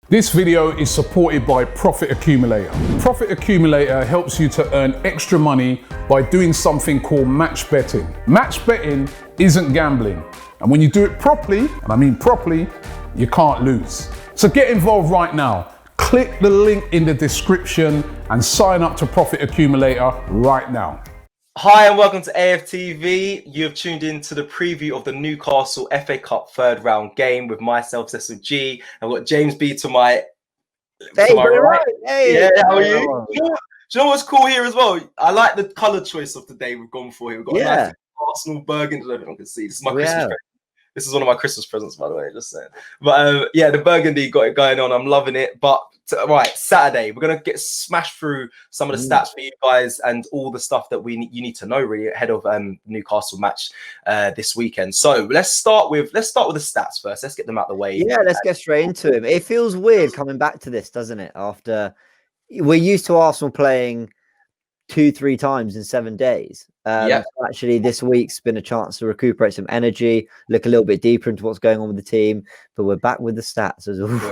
This video is supported by Profit Accumulator. Profit Accumulator helps you to earn extra money by doing something called match betting. Match betting isn't gambling. And when you do it properly, and I mean properly, you can't lose. So get involved right now. Click the link in the description and sign up to Profit Accumulator right now. Hi and welcome to AFTV. You have tuned in to the preview of the Newcastle FA Cup third round game with myself, Cecil G. I've got James B to my right. Hey, yeah, how are you? Do you know what's cool here as well? I like the colour choice of the day we've gone for here. We've got a nice Arsenal burgundy. I don't know if everyone can see. This is my Christmas present. This is one of my Christmas presents, by the way, just saying. But yeah, the burgundy got it going on. I'm loving it. But right, Saturday, we're gonna get smashed through some of the stats for you guys and all the stuff that you need to know really ahead of Newcastle match this weekend. So let's start with the stats first. Let's get them out of the way. Yeah, let's get straight into it. It feels weird coming back to this, doesn't it? After we're used to Arsenal playing 2-3 times in 7 days. Actually, this week's been a chance to recuperate some energy, look a little bit deeper into what's going on with the team. But we're back with the stats as always.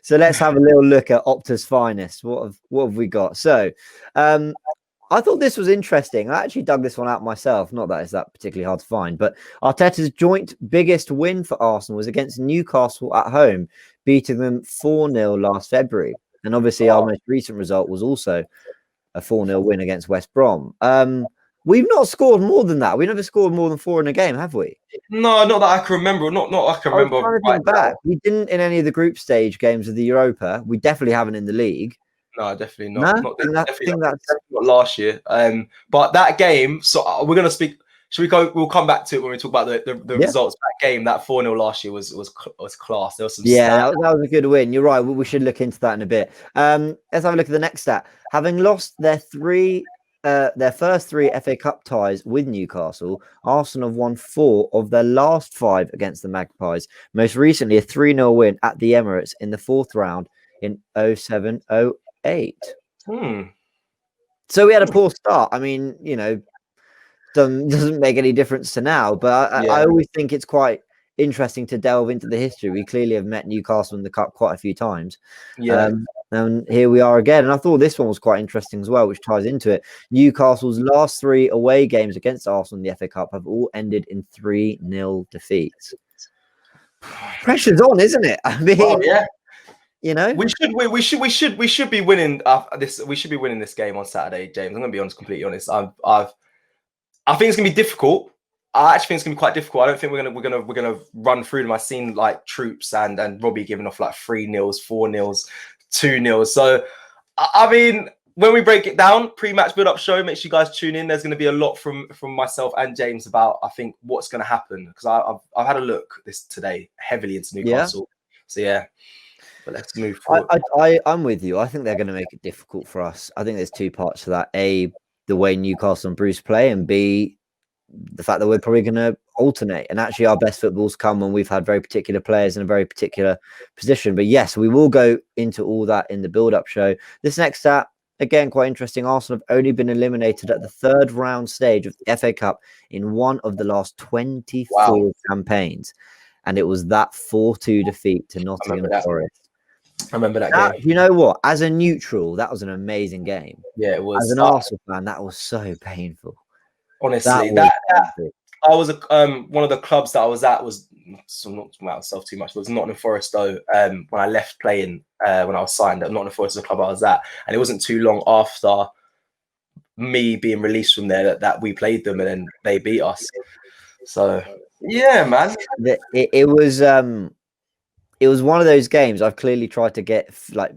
So let's have a little look at Opta's finest. What have we got? So I thought this was interesting. I actually dug this one out myself. Not that it's that particularly hard to find, but Arteta's joint biggest win for Arsenal was against Newcastle at home, beating them 4-0 last February. And obviously our most recent result was also a 4-0 win against West Brom. We've not scored more than that. We never scored more than 4 in a game, have we? No, not that I can remember. Not I can remember. Back. We didn't in any of the group stage games of the Europa. We definitely haven't in the league. No, definitely not. No? Definitely not last year. But that game. So we're gonna speak. Should we go? We'll come back to it when we talk about the results. That game, that 4-0 last year was class. There was some. Yeah, that was a good win. You're right. We should look into that in a bit. Let's have a look at the next stat. Having lost their first 3 FA Cup ties with Newcastle, Arsenal have won 4 of their last 5 against the Magpies. Most recently, a 3-0 win at the Emirates in the 4th round in 07-08. So we had a poor start. I mean, you know, doesn't make any difference to now, but I always think it's quite interesting to delve into the history. We clearly have met Newcastle in the Cup quite a few times. And here we are again. And I thought this one was quite interesting as well, which ties into it. Newcastle's last 3 away games against Arsenal in the FA Cup have all ended in 3-0 defeats. Pressure's on, isn't it? I mean, you know, we should be winning this. We should be winning this game on Saturday, James. I'm going to be honest, completely honest. I think it's going to be difficult. I actually think it's going to be quite difficult. I don't think we're gonna run through them. I've seen like Troops and Robbie giving off like 3-0s, 4-0s, 2-0s. So I mean, when we break it down, pre-match build-up show, make sure you guys tune in. There's going to be a lot from myself and James about I think what's going to happen because I've had a look this today heavily into Newcastle. So yeah. But let's move forward. I'm with you. I think they're going to make it difficult for us. I think there's 2 parts to that. A, the way Newcastle and Bruce play, and B, the fact that we're probably going to alternate. And actually our best footballs come when we've had very particular players in a very particular position. But yes, we will go into all that in the build-up show. This next stat, again, quite interesting. Arsenal have only been eliminated at the 3rd round stage of the FA Cup in one of the last 24 campaigns. And it was that 4-2 defeat to Nottingham Forest. I remember that game. You know what? As a neutral, that was an amazing game. Yeah, it was. As an Arsenal fan, that was so painful. Honestly, I was one of the clubs that I was at was not talking about myself too much. It was Nottingham Forest though. When I left playing, when I was signed, Nottingham Forest is the club I was at, and it wasn't too long after me being released from there that we played them, and then they beat us. So yeah, man, it was one of those games I've clearly tried to get like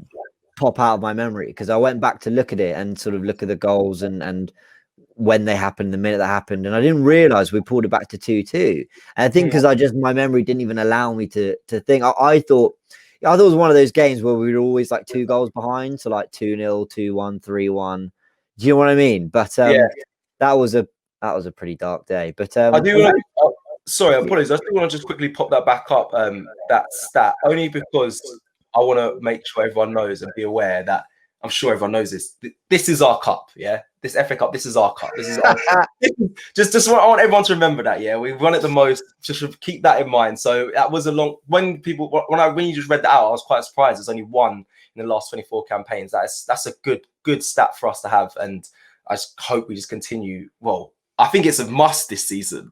pop out of my memory because I went back to look at it and sort of look at the goals and when they happened, the minute that happened, and I didn't realize we pulled it back to 2-2. And I think because my memory didn't even allow me to think. I thought it was one of those games where we were always like 2 goals behind, so like 2-0, 2-1, 3-1. Do you know what I mean? But that was a pretty dark day. But I do. Sorry, apologies. I still want to just quickly pop that back up. That stat only because I want to make sure everyone knows and be aware that I'm sure everyone knows this. This is our cup, yeah. This FA Cup, this is our cup. This is our just I want everyone to remember that, yeah. We've won it the most. Just keep that in mind. So that was a long when you just read that out, I was quite surprised. There's only one in the last 24 campaigns. That's a good stat for us to have, and I just hope we just continue. Well, I think it's a must this season.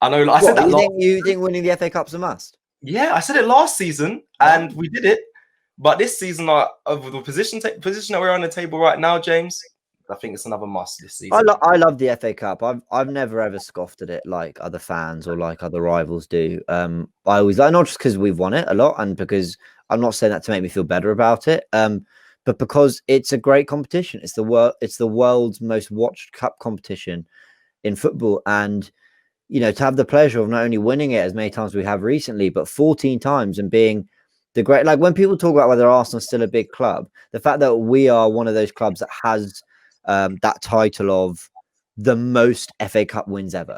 I know I said that. You think winning the FA Cup's a must? Yeah, I said it last season, and we did it. But this season, of the position that we're on the table right now, James, I think it's another must this season. I love the FA Cup. I've never ever scoffed at it like other fans or like other rivals do. I always like, not just because we've won it a lot, and because I'm not saying that to make me feel better about it, but because it's a great competition. It's the world's most watched cup competition in football, and to have the pleasure of not only winning it as many times as we have recently, but 14 times and being the great, like when people talk about whether Arsenal's still a big club, the fact that we are one of those clubs that has that title of the most FA Cup wins ever.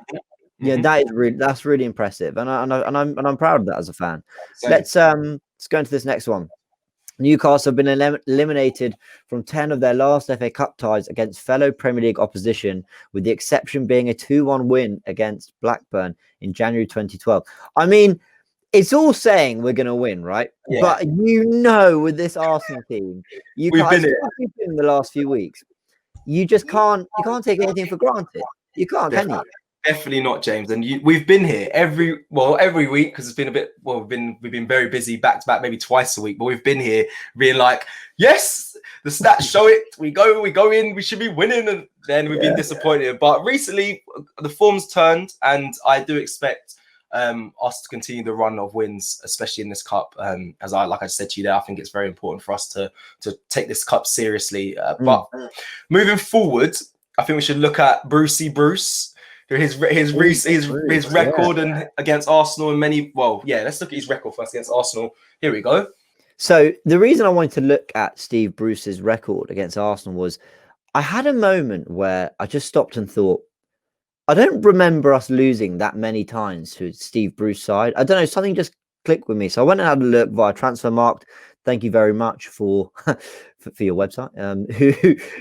Yeah, that's really impressive, and I'm proud of that as a fan. Same. Let's go into this next one. Newcastle have been eliminated from 10 of their last FA Cup ties against fellow Premier League opposition, with the exception being a 2-1 win against Blackburn in January 2012. I mean, it's all saying we're going to win, right? Yeah. But with this Arsenal team, we've been in the last few weeks. You just can't take anything for granted. You can't, can you? Definitely not, James. And we've been here every week, because it's been a bit. Well, we've been very busy back to back, maybe twice a week. But we've been here being like, yes, the stats show it. We go in. We should be winning, and then we've been disappointed. But recently, the form's turned, and I do expect us to continue the run of wins, especially in this cup. As I said to you there, I think it's very important for us to take this cup seriously. But moving forward, I think we should look at Bruce. His record and against Arsenal and many. Well, yeah, let's look at his record first against Arsenal. Here we go. So the reason I wanted to look at Steve Bruce's record against Arsenal was I had a moment where I just stopped and thought, I don't remember us losing that many times to Steve Bruce's side. I don't know, something just clicked with me. So I went and had a look via Transfermarkt. Thank you very much for your website,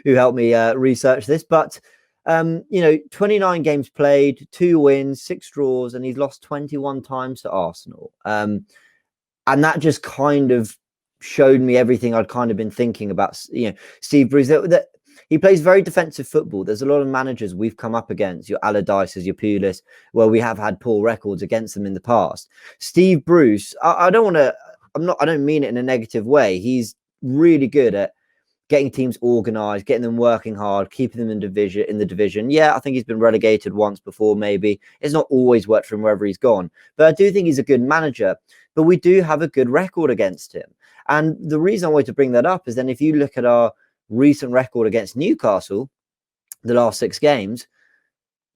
who helped me research this. But 29 games played, 2 wins, 6 draws, and he's lost 21 times to Arsenal. And that just kind of showed me everything I'd kind of been thinking about, Steve Bruce. That he plays very defensive football. There's a lot of managers we've come up against, your Allardyces, your Pulis, where we have had poor records against them in the past. Steve Bruce, I don't mean it in a negative way. He's really good at getting teams organised, getting them working hard, keeping them in the division. Yeah, I think he's been relegated once before, maybe. It's not always worked for him wherever he's gone. But I do think he's a good manager. But we do have a good record against him. And the reason I wanted to bring that up is then if you look at our recent record against Newcastle, the last 6 games,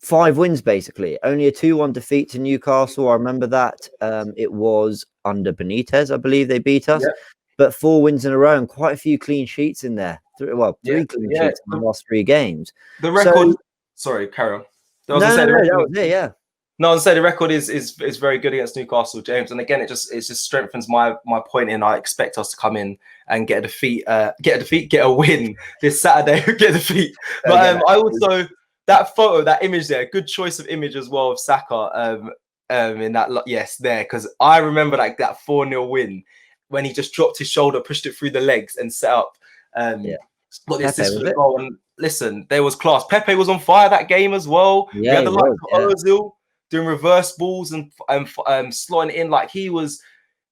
5 wins basically. Only a 2-1 defeat to Newcastle. I remember that. It was under Benitez, I believe they beat us. Yep. But 4 wins in a row and quite a few clean sheets in there. 3 clean sheets in the last 3 games. The record. Sorry, carry on. That was it, yeah. No, I'd say the record is very good against Newcastle, James. And again, it just strengthens my point in. I expect us to come in and get a win this Saturday. Get a defeat. But I also that photo, that image there, good choice of image as well of Saka. In that there, because I remember like that 4-0 win when he just dropped his shoulder, pushed it through the legs, and set up. Got the assist for the goal. And listen, there was class. Pepe was on fire that game as well. Yeah, we had the likes of Ozil doing reverse balls and slotting it in like he was.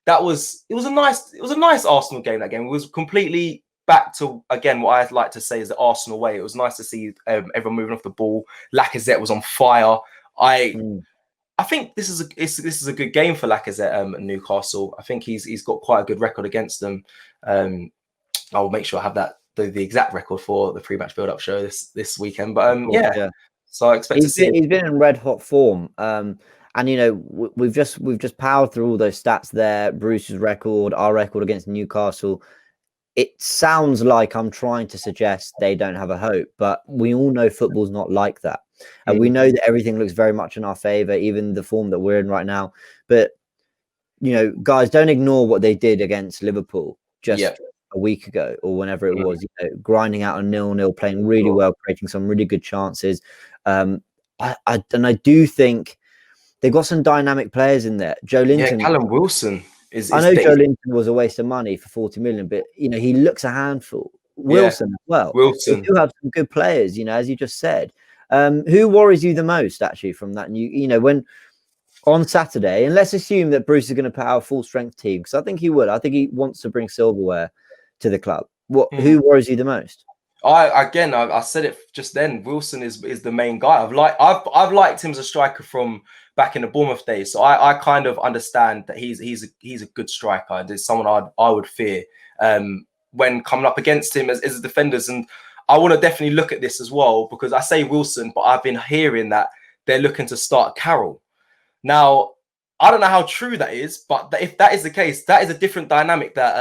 It was a nice Arsenal game. That game it was completely back to again what I'd like to say is the Arsenal way. It was nice to see everyone moving off the ball. Lacazette was on fire. I think this is a good game for Lacazette at Newcastle. I think he's got quite a good record against them. I'll make sure I have the exact record for the pre-match build-up show this weekend. But so I expect to see. He's been in red hot form. And we've just powered through all those stats there. Bruce's record, our record against Newcastle. It sounds like I'm trying to suggest they don't have a hope, but we all know football's not like that. And we know that everything looks very much in our favor, even the form that we're in right now. But, guys, don't ignore what they did against Liverpool just a week ago or whenever it was, grinding out a 0-0, playing really well, creating some really good chances. I do think they've got some dynamic players in there. Joe Linton. Yeah, Callum Wilson is. I know Joe Linton was a waste of money for 40 million, but he looks a handful. Wilson as well. Wilson. They do have some good players, as you just said. Who worries you the most actually from that when on Saturday, and let's assume that Bruce is going to put out a full strength team, because I think he would. I think he wants to bring silverware to the club. Who worries you the most? I said it just then. Wilson is the main guy. I've liked him as a striker from back in the Bournemouth days. So I kind of understand that he's a good striker. There's someone I would fear when coming up against him as defenders. And I want to definitely look at this as well, because I say Wilson, but I've been hearing that they're looking to start Carroll. Now, I don't know how true that is, but if that is the case, that is a different dynamic that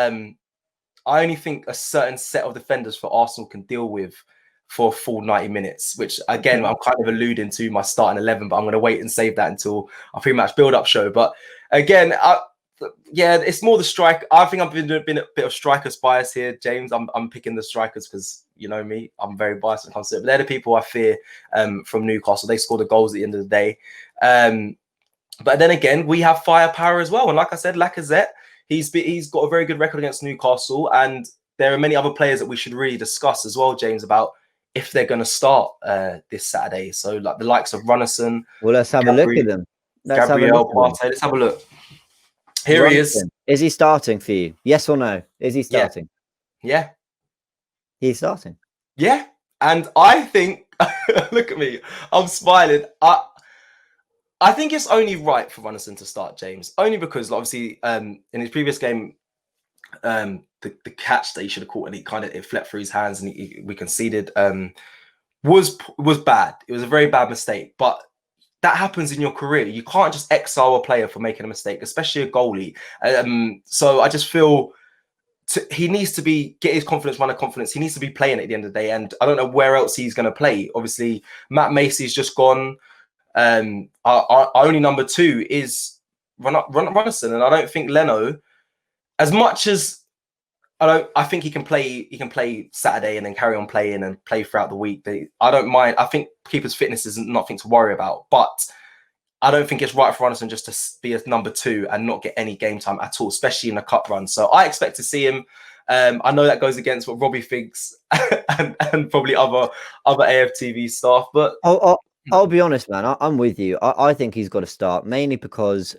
I only think a certain set of defenders for Arsenal can deal with for a full 90 minutes, which again, I'm kind of alluding to my starting 11, but I'm going to wait and save that until our pre-match build-up show. But again, it's more the strike. I think I've been a bit of strikers bias here, James. I'm picking the strikers because you know me, I'm very biased when it comes to it. But they're the people I fear from Newcastle. They score the goals at the end of the day. But then again, we have firepower as well. And like I said, Lacazette, he's got a very good record against Newcastle. And there are many other players that we should really discuss as well, James, about if they're going to start this Saturday. So like the likes of Runnison. Well, let's have a look at them. Gabriel, Partey. Let's have a look. Here he is. Is he starting for you? Yes or no? Is he starting? Yeah. He's starting. Yeah. And I think, look at me, I'm smiling. I think it's only right for Runnison to start, James, only because obviously in his previous game, the catch that he should have caught and it flew through his hands and we conceded was bad. It was a very bad mistake, but that happens in your career. You can't just exile a player for making a mistake, especially a goalie. So I just feel he needs to get his confidence, run of confidence. He needs to be playing at the end of the day, and I don't know where else he's going to play. Obviously, Matt Macy's just gone. Our only number 2 is Runnison, and I don't think Leno, as much as I think he can play Saturday and then carry on playing and play throughout the week. I don't mind. I think keeper's fitness is nothing to worry about, but I don't think it's right for Runnison just to be a number 2 and not get any game time at all, especially in a cup run. So I expect to see him. I know that goes against what Robbie thinks and probably other AFTV staff, but I'll be honest, man. I'm with you. I think he's got to start, mainly because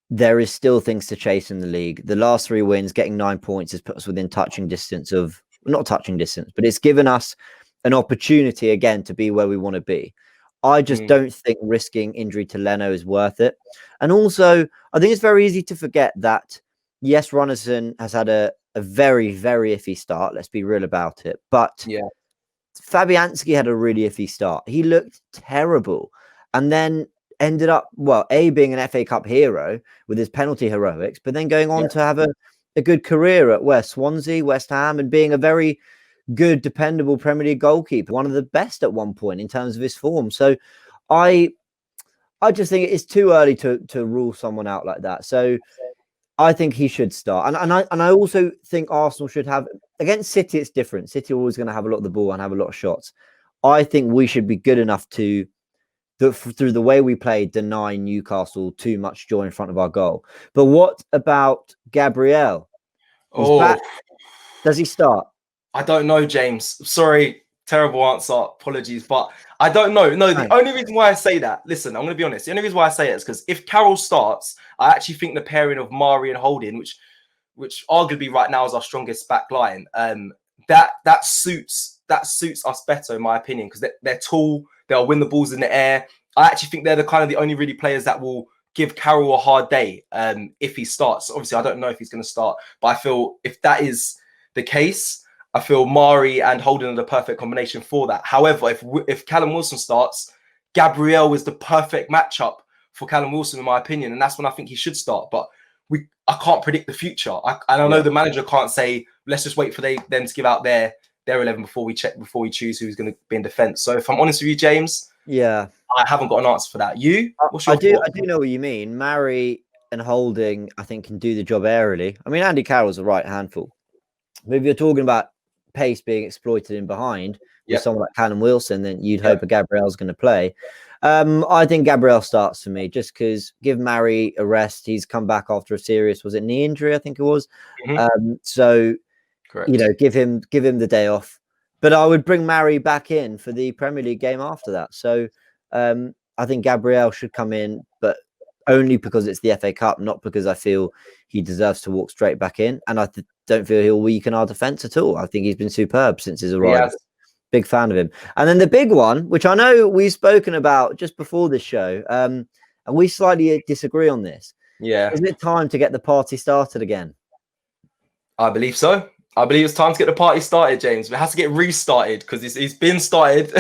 there is still things to chase in the league. The last 3 wins, getting 9 points, has put us within touching distance of, not touching distance, but it's given us an opportunity again to be where we want to be. I just don't think risking injury to Leno is worth it. And also, I think it's very easy to forget that, yes, Runnison has had a very, very iffy start. Let's be real about it. But yeah, Fabianski had a really iffy start. He looked terrible and then ended up, being an FA Cup hero with his penalty heroics, but then going on to have a good career at Swansea, West Ham, and being a very good, dependable Premier League goalkeeper, one of the best at one point in terms of his form. So I just think it's too early to rule someone out like that. So I think he should start. And I also think Arsenal should have, against City, it's different. City are always going to have a lot of the ball and have a lot of shots. I think we should be good enough to, through the way we play, deny Newcastle too much joy in front of our goal. But what about Gabriel? He's back. Does he start? I don't know, James. Sorry, terrible answer. Apologies, but I don't know. No, the only reason why I say that, listen, I'm going to be honest. The only reason why I say it is because if Carroll starts, I actually think the pairing of Mari and Holding, which arguably right now is our strongest back line, that suits us better, in my opinion, because they're tall, they'll win the balls in the air. I actually think they're the only really players that will give Carroll a hard day if he starts. Obviously, I don't know if he's going to start, but I feel if that is the case, I feel Mari and Holden are the perfect combination for that. However, if Callum Wilson starts, Gabriel is the perfect matchup for Callum Wilson, in my opinion, and that's when I think he should start. But I can't predict the future. I know the manager can't say, let's just wait for them to give out their 11 before we choose who's going to be in defence. So if I'm honest with you, James, I haven't got an answer for that. You? I do know what you mean. Mari and Holding, I think, can do the job aerially. I mean, Andy Carroll's a right handful. But if you're talking about pace being exploited in behind with someone like Callum Wilson, then you'd hope a Gabriel's going to play. I think Gabriel starts for me just because give Mari a rest. He's come back after a serious, was it knee injury? I think it was. So, correct. You know, give him the day off. But I would bring Mari back in for the Premier League game after that. So I think Gabriel should come in, but only because it's the FA Cup, not because I feel he deserves to walk straight back in. And I don't feel he'll weaken our defence at all. I think he's been superb since his arrival. Big fan of him. And then the big one, which I know we've spoken about just before this show, and we slightly disagree on this. Yeah. Isn't it time to get the party started again? I believe so. I believe it's time to get the party started, James. It has to get restarted because it's been started.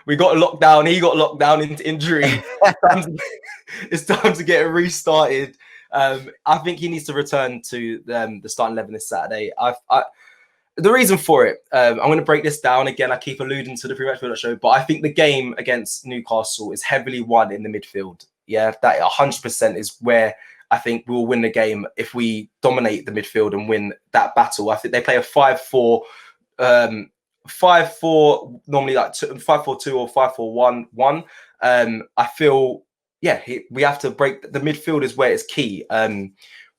We got locked down. He got locked down into injury. It's time to get it restarted. I think he needs to return to the starting 11 this Saturday. The reason for it, I'm going to break this down again. I keep alluding to the pre-match build-up show, but I think the game against Newcastle is heavily won in the midfield. Yeah, that 100% is where I think we'll win the game if we dominate the midfield and win that battle. I think they play a 5-4, 5-4, normally like 5-4-2 or 5-4-1-1. I feel, we have to break the midfield is where it's key.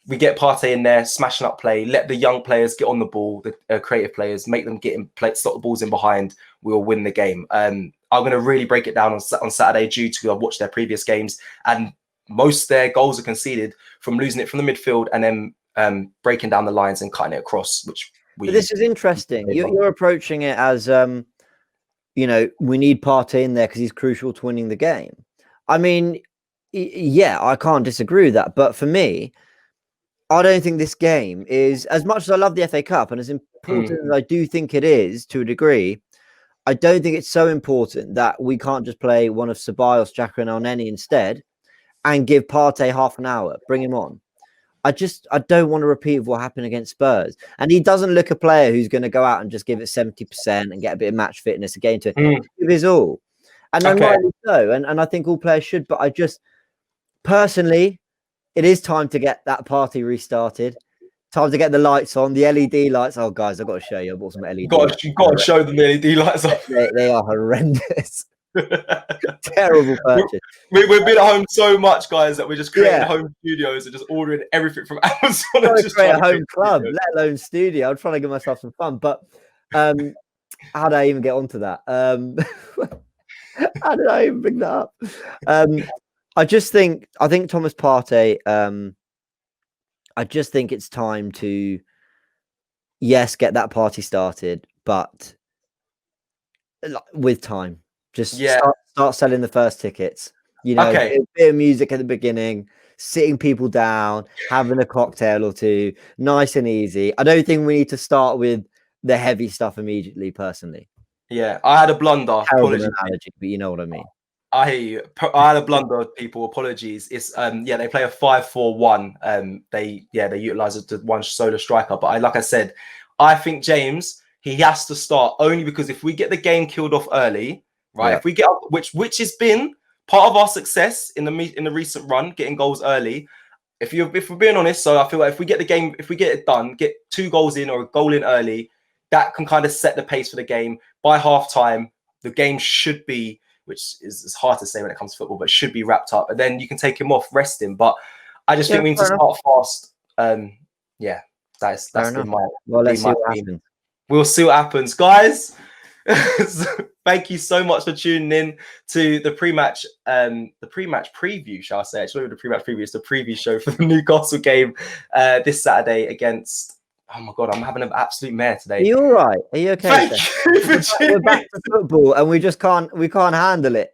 We get Partey in there, smashing up play, let the young players get on the ball, the creative players, make them get in play, stop the balls in behind. We'll win the game. I'm going to really break it down on Saturday due to I've watched their previous games and most of their goals are conceded from losing it from the midfield and then breaking down the lines and cutting it across, which But this is interesting. You're approaching it as, you know, we need Partey in there because he's crucial to winning the game. I mean, yeah, I can't disagree with that. But for me, I don't think this game is, as much as I love the FA Cup and as important as I do think it is to a degree, I don't think it's so important that we can't just play one of Ceballos, Xhaka and Elneny instead and give Partey half an hour, bring him on. I don't want to repeat what happened against Spurs. And he doesn't look a player who's going to go out and just give it 70% and get a bit of match fitness again to give his all. And then rightly so. And I think all players should, but I just personally, it is time to get that party restarted. Time to get the lights on, the LED lights. Oh, guys, I've got to show you. I bought some LED lights. You've got to show them the LED lights on. They are horrendous. Terrible purchase. We've been at home so much, guys, that we're just creating home studios and just ordering everything from Amazon. I'm just create a home club, let alone studio. I'm trying to give myself some fun. But how did I even get onto that? How did I even bring that up? I think Thomas Partey, I just think it's time to, yes, get that party started, but with time. Just start selling the first tickets. You know, a bit of music at the beginning, sitting people down, having a cocktail or two, nice and easy. I don't think we need to start with the heavy stuff immediately, personally. Yeah, I had a blunder. Terrible analogy, but you know what I mean. I hear you. I had a blunder, people. Apologies. It's they play a 5-4-1. They utilize the one solo striker. But like I said, I think James, he has to start only because if we get the game killed off early, right? If we get up, which has been part of our success in the recent run, getting goals early. If we're being honest, so I feel like if we get it done, get 2 goals in or a goal in early, that can kind of set the pace for the game. By half time, the game should be, which is hard to say when it comes to football, but should be wrapped up. And then you can take him off, rest him. But I just think we need to start fast. That's been my. Well, let's see what happens. We'll see what happens, guys. Thank you so much for tuning in to the pre-match preview, shall I say? Actually, the pre-match preview is the preview show for the Newcastle game this Saturday against. Oh my God, I'm having an absolute mare today. Are you all right? Are you okay? We're back to football, and we can't handle it.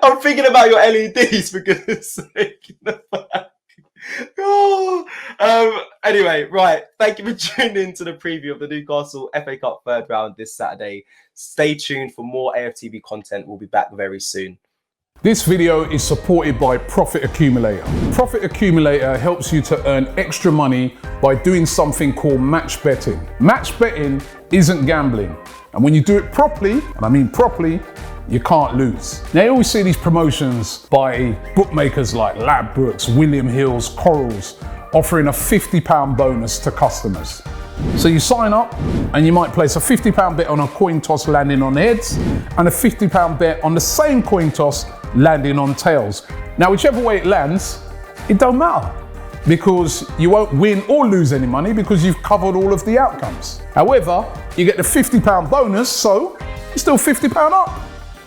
I'm thinking about your LEDs for goodness sake. Anyway, right. Thank you for tuning in to the preview of the Newcastle FA Cup third round this Saturday. Stay tuned for more AFTV content. We'll be back very soon. This video is supported by Profit Accumulator. Profit Accumulator helps you to earn extra money by doing something called match betting. Match betting isn't gambling. And when you do it properly, and I mean properly, you can't lose. Now you always see these promotions by bookmakers like Ladbrokes, William Hill's, Corals, offering a £50 bonus to customers. So you sign up and you might place a £50 bet on a coin toss landing on heads and a £50 bet on the same coin toss landing on tails. Now, whichever way it lands, it don't matter because you won't win or lose any money because you've covered all of the outcomes. However, you get the £50 bonus, so you're still £50 up.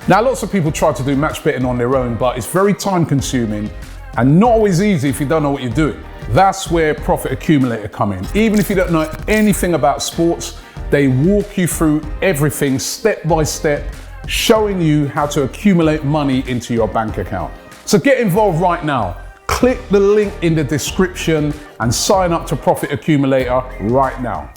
Now, lots of people try to do match betting on their own, but it's very time consuming and not always easy if you don't know what you're doing. That's where Profit Accumulator come in. Even if you don't know anything about sports, they walk you through everything step by step, showing you how to accumulate money into your bank account. So get involved right now. Click the link in the description and sign up to Profit Accumulator right now.